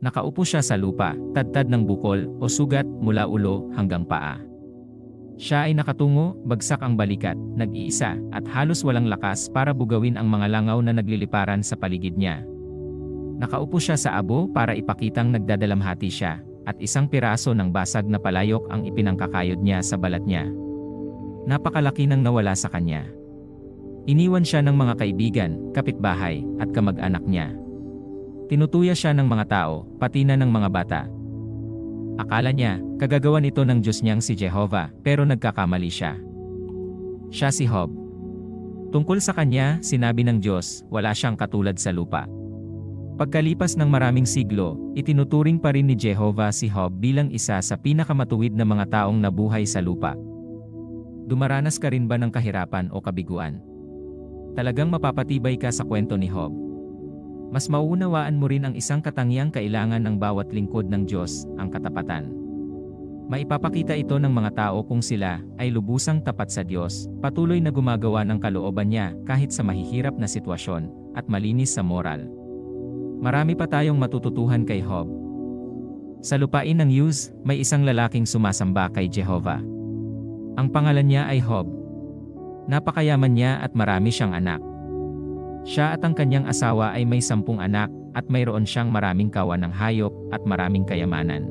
Nakaupo siya sa lupa, tadtad ng bukol o sugat mula ulo hanggang paa. Siya ay nakatungo, bagsak ang balikat, nag-iisa, at halos walang lakas para bugawin ang mga langaw na nagliliparan sa paligid niya. Nakaupo siya sa abo para ipakitang nagdadalamhati siya, at isang piraso ng basag na palayok ang ipinangkakayod niya sa balat niya. Napakalaki nang nawala sa kanya. Iniwan siya ng mga kaibigan, kapitbahay, at kamag-anak niya. Tinutuya siya ng mga tao, pati na ng mga bata. Akala niya, kagagawan ito ng Diyos niyang si Jehovah, pero nagkakamali siya. Siya si Job. Tungkol sa kanya, sinabi ng Diyos, wala siyang katulad sa lupa. Pagkalipas ng maraming siglo, itinuturing pa rin ni Jehovah si Job bilang isa sa pinakamatuwid na mga taong nabuhay sa lupa. Dumaranas ka rin ba ng kahirapan o kabiguan? Talagang mapapatibay ka sa kwento ni Job. Mas mauunawaan mo rin ang isang katangiang kailangan ng bawat lingkod ng Diyos, ang katapatan. Maipapakita ito ng mga tao kung sila ay lubusang tapat sa Diyos, patuloy na gumagawa ng kalooban niya kahit sa mahihirap na sitwasyon, at malinis sa moral. Marami pa tayong matututuhan kay Job. Sa lupain ng Uz, may isang lalaking sumasamba kay Jehovah. Ang pangalan niya ay Job. Napakayaman niya at marami siyang anak. Siya at ang kanyang asawa ay may 10 anak, at mayroon siyang maraming kawan ng hayop at maraming kayamanan.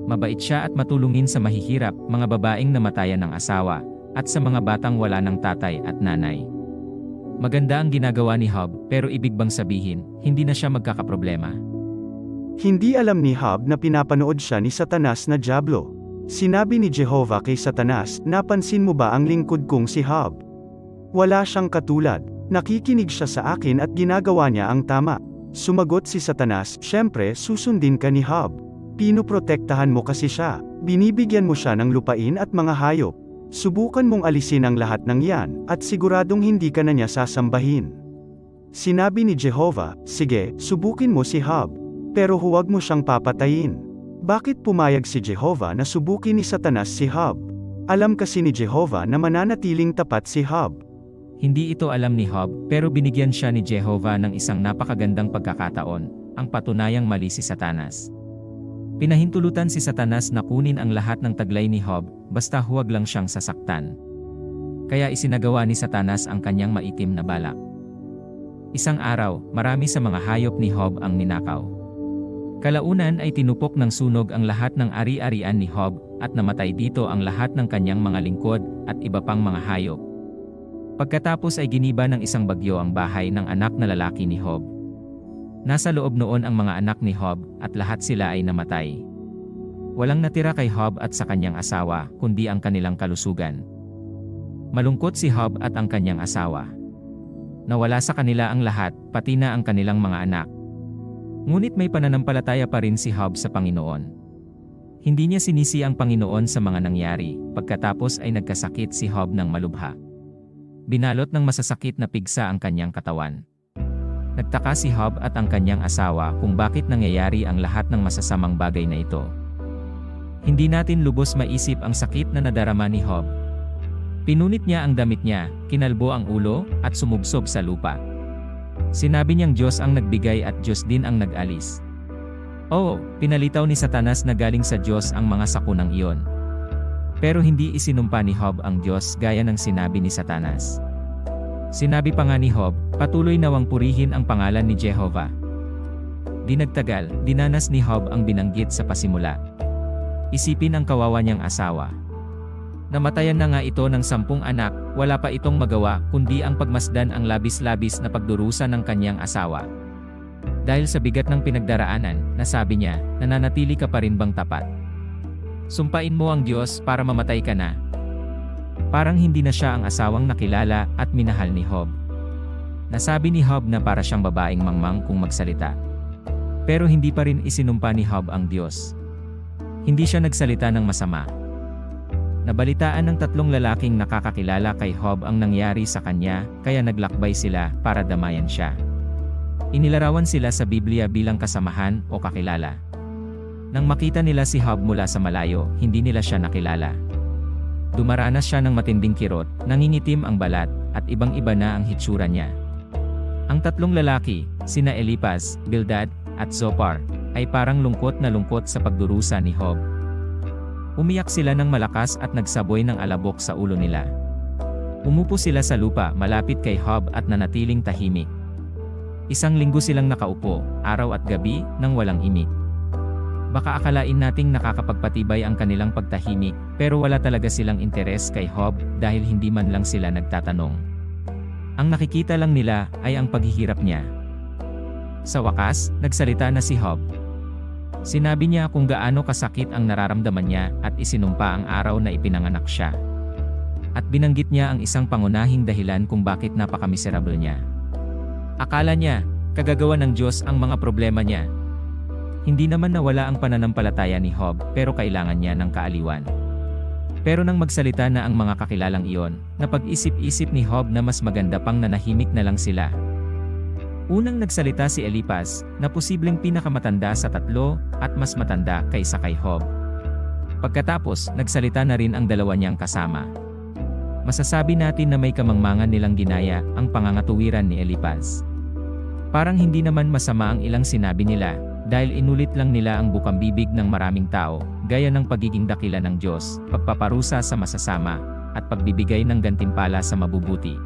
Mabait siya at matulungin sa mahihirap, mga babaeng namatayan ng asawa, at sa mga batang wala ng tatay at nanay. Maganda ang ginagawa ni Job, pero ibig bang sabihin, hindi na siya magkakaproblema? Hindi alam ni Job na pinapanood siya ni Satanas na dyablo. Sinabi ni Jehovah kay Satanas, napansin mo ba ang lingkod kong si Job? Wala siyang katulad. Nakikinig siya sa akin at ginagawa niya ang tama. Sumagot si Satanas, syempre susundin ka ni Job. Pinoprotektahan mo kasi siya. Binibigyan mo siya ng lupain at mga hayop. Subukan mong alisin ang lahat ng yan, at siguradong hindi ka na niya sasambahin. Sinabi ni Jehovah, sige, subukin mo si Job. Pero huwag mo siyang papatayin. Bakit pumayag si Jehovah na subukin ni Satanas si Job? Alam kasi ni Jehovah na mananatiling tapat si Job. Hindi ito alam ni Job, pero binigyan siya ni Jehovah ng isang napakagandang pagkakataon, ang patunayang mali si Satanas. Pinahintulutan si Satanas na kunin ang lahat ng taglay ni Job, basta huwag lang siyang sasaktan. Kaya isinagawa ni Satanas ang kanyang maitim na balak. Isang araw, marami sa mga hayop ni Job ang ninakaw. Kalaunan ay tinupok ng sunog ang lahat ng ari-arian ni Job, at namatay dito ang lahat ng kanyang mga lingkod, at iba pang mga hayop. Pagkatapos ay giniba ng isang bagyo ang bahay ng anak na lalaki ni Job. Nasa loob noon ang mga anak ni Job, at lahat sila ay namatay. Walang natira kay Job at sa kanyang asawa, kundi ang kanilang kalusugan. Malungkot si Job at ang kanyang asawa. Nawala sa kanila ang lahat, pati na ang kanilang mga anak. Ngunit may pananampalataya pa rin si Job sa Panginoon. Hindi niya sinisi ang Panginoon sa mga nangyari, pagkatapos ay nagkasakit si Job ng malubha. Binalot ng masasakit na pigsa ang kanyang katawan. Nagtaka si Job at ang kanyang asawa kung bakit nangyayari ang lahat ng masasamang bagay na ito. Hindi natin lubos maisip ang sakit na nadarama ni Job. Pinunit niya ang damit niya, kinalbo ang ulo, at sumubsob sa lupa. Sinabi niyang Diyos ang nagbigay at Diyos din ang nag-alis. Oo, pinalitaw ni Satanas na galing sa Diyos ang mga sakunang iyon. Pero hindi isinumpa ni Job ang Diyos gaya ng sinabi ni Satanas. Sinabi pa nga ni Job, patuloy nawang purihin ang pangalan ni Jehovah. Di nagtagal, dinanas ni Job ang binanggit sa pasimula. Isipin ang kawawa niyang asawa. Namatayan na nga ito ng 10 anak, wala pa itong magawa kundi ang pagmasdan ang labis-labis na pagdurusa ng kanyang asawa. Dahil sa bigat ng pinagdaraanan, nasabi niya, nananatili ka pa rin bang tapat? Sumpain mo ang Diyos para mamatay ka na. Parang hindi na siya ang asawang nakilala at minahal ni Job. Nasabi ni Job na para siyang babaeng mangmang kung magsalita. Pero hindi pa rin isinumpa ni Job ang Diyos. Hindi siya nagsalita ng masama. Nabalitaan ng 3 lalaking nakakakilala kay Job ang nangyari sa kanya, kaya naglakbay sila para damayan siya. Inilarawan sila sa Biblia bilang kasamahan o kakilala. Nang makita nila si Job mula sa malayo, hindi nila siya nakilala. Dumaranas siya ng matinding kirot, nangingitim ang balat, at ibang-iba na ang hitsura niya. Ang 3 lalaki, sina Eliphaz, Bildad, at Zophar, ay parang lungkot na lungkot sa pagdurusa ni Job. Umiyak sila ng malakas at nagsaboy ng alabok sa ulo nila. Umupo sila sa lupa malapit kay Job at nanatiling tahimik. Isang linggo silang nakaupo, araw at gabi, nang walang imik. Baka akalain nating nakakapagpatibay ang kanilang pagtahimik, pero wala talaga silang interes kay Job dahil hindi man lang sila nagtatanong. Ang nakikita lang nila ay ang paghihirap niya. Sa wakas, nagsalita na si Job. Sinabi niya kung gaano kasakit ang nararamdaman niya at isinumpa ang araw na ipinanganak siya. At binanggit niya ang isang pangunahing dahilan kung bakit napakamiserable niya. Akala niya, kagagawa ng Diyos ang mga problema niya. Hindi naman nawala ang pananampalataya ni Job, pero kailangan niya ng kaaliwan. Pero nang magsalita na ang mga kakilalang iyon, napag-isip-isip ni Job na mas maganda pang nanahimik na lang sila. Unang nagsalita si Eliphaz, na posibleng pinakamatanda sa tatlo at mas matanda kaysa kay Job. Pagkatapos, nagsalita na rin ang dalawa niyang kasama. Masasabi natin na may kamangmangan nilang ginaya ang pangangatuwiran ni Eliphaz. Parang hindi naman masama ang ilang sinabi nila, dahil inulit lang nila ang bukambibig ng maraming tao, gaya ng pagiging dakila ng Diyos, pagpaparusa sa masasama, at pagbibigay ng gantimpala sa mabubuti.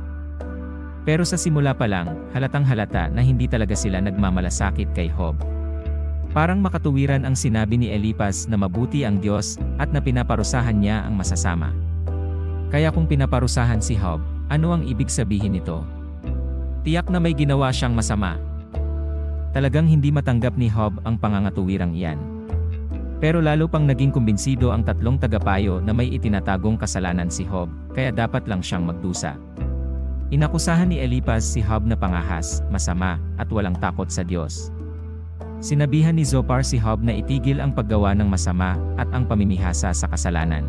Pero sa simula pa lang, halatang halata na hindi talaga sila nagmamalasakit kay Job. Parang makatuwiran ang sinabi ni Eliphaz na mabuti ang Diyos at na pinaparusahan niya ang masasama. Kaya kung pinaparusahan si Job, ano ang ibig sabihin nito? Tiyak na may ginawa siyang masama. Talagang hindi matanggap ni Job ang pangangatuwirang iyan. Pero lalo pang naging kumbinsido ang tatlong tagapayo na may itinatagong kasalanan si Job, kaya dapat lang siyang magdusa. Inakusahan ni Eliphaz si Job na pangahas, masama, at walang takot sa Diyos. Sinabihan ni Zophar si Job na itigil ang paggawa ng masama at ang pamimihasa sa kasalanan.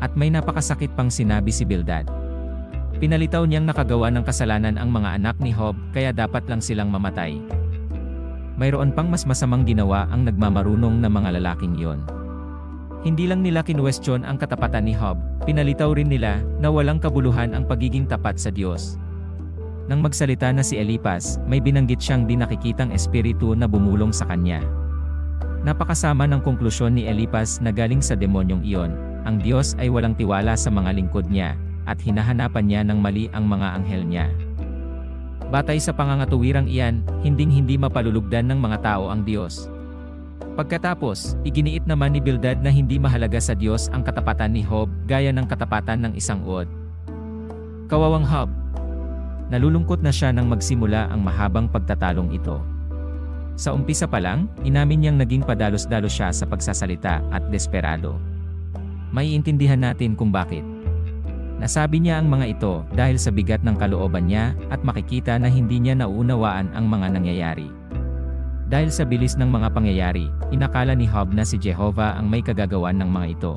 At may napakasakit pang sinabi si Bildad. Pinalitaw niyang nakagawa ng kasalanan ang mga anak ni Job, kaya dapat lang silang mamatay. Mayroon pang mas masamang ginawa ang nagmamarunong na mga lalaking iyon. Hindi lang nila kinuwestiyon ang katapatan ni Job, pinalitaw rin nila na walang kabuluhan ang pagiging tapat sa Diyos. Nang magsalita na si Eliphaz, may binanggit siyang di nakikitang espiritu na bumulong sa kanya. Napakasama ng konklusyon ni Eliphaz na galing sa demonyong iyon, ang Diyos ay walang tiwala sa mga lingkod niya, at hinahanapan niya ng mali ang mga anghel niya. Batay sa pangangatuwirang iyan, hinding-hindi mapalulugdan ng mga tao ang Diyos. Pagkatapos, iginiit naman ni Bildad na hindi mahalaga sa Diyos ang katapatan ni Job gaya ng katapatan ng isang uod. Kawawang Job. Nalulungkot na siya nang magsimula ang mahabang pagtatalong ito. Sa umpisa pa lang, inamin niyang naging padalos-dalos siya sa pagsasalita at desperado. Maiintindihan natin kung bakit. Nasabi niya ang mga ito dahil sa bigat ng kalooban niya at makikita na hindi niya nauunawaan ang mga nangyayari. Dahil sa bilis ng mga pangyayari, inakala ni Job na si Jehovah ang may kagagawan ng mga ito.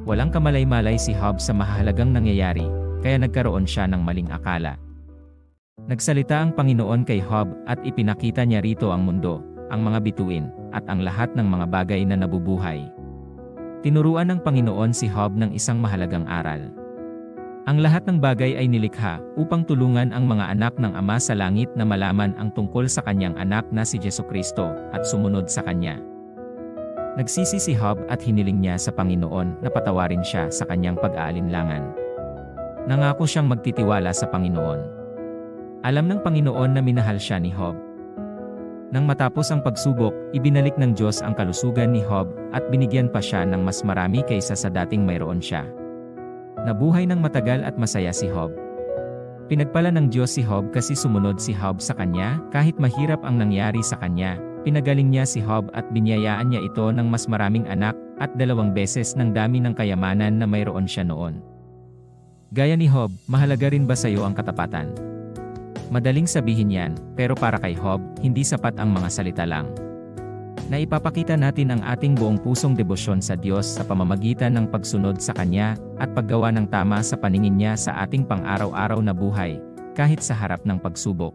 Walang kamalay-malay si Job sa mahalagang nangyayari, kaya nagkaroon siya ng maling akala. Nagsalita ang Panginoon kay Job at ipinakita niya rito ang mundo, ang mga bituin, at ang lahat ng mga bagay na nabubuhay. Tinuruan ng Panginoon si Job ng isang mahalagang aral. Ang lahat ng bagay ay nilikha upang tulungan ang mga anak ng Ama sa langit na malaman ang tungkol sa kanyang anak na si Jesucristo at sumunod sa kanya. Nagsisi si Job at hiniling niya sa Panginoon na patawarin siya sa kanyang pag-aalinlangan. Nangako siyang magtitiwala sa Panginoon. Alam ng Panginoon na minahal siya ni Job. Nang matapos ang pagsubok, ibinalik ng Diyos ang kalusugan ni Job at binigyan pa siya ng mas marami kaysa sa dating mayroon siya. Nabuhay ng matagal at masaya si Job. Pinagpala ng Diyos si Job kasi sumunod si Job sa kanya kahit mahirap ang nangyari sa kanya. Pinagaling niya si Job at binyayaan niya ito ng mas maraming anak at 2 beses ng dami ng kayamanan na mayroon siya noon. Gaya ni Job, mahalaga rin ba sa iyo ang katapatan? Madaling sabihin yan, pero para kay Job, hindi sapat ang mga salita lang. Naipapakita natin ang ating buong pusong debosyon sa Diyos sa pamamagitan ng pagsunod sa Kanya at paggawa ng tama sa paningin niya sa ating pang-araw-araw na buhay, kahit sa harap ng pagsubok.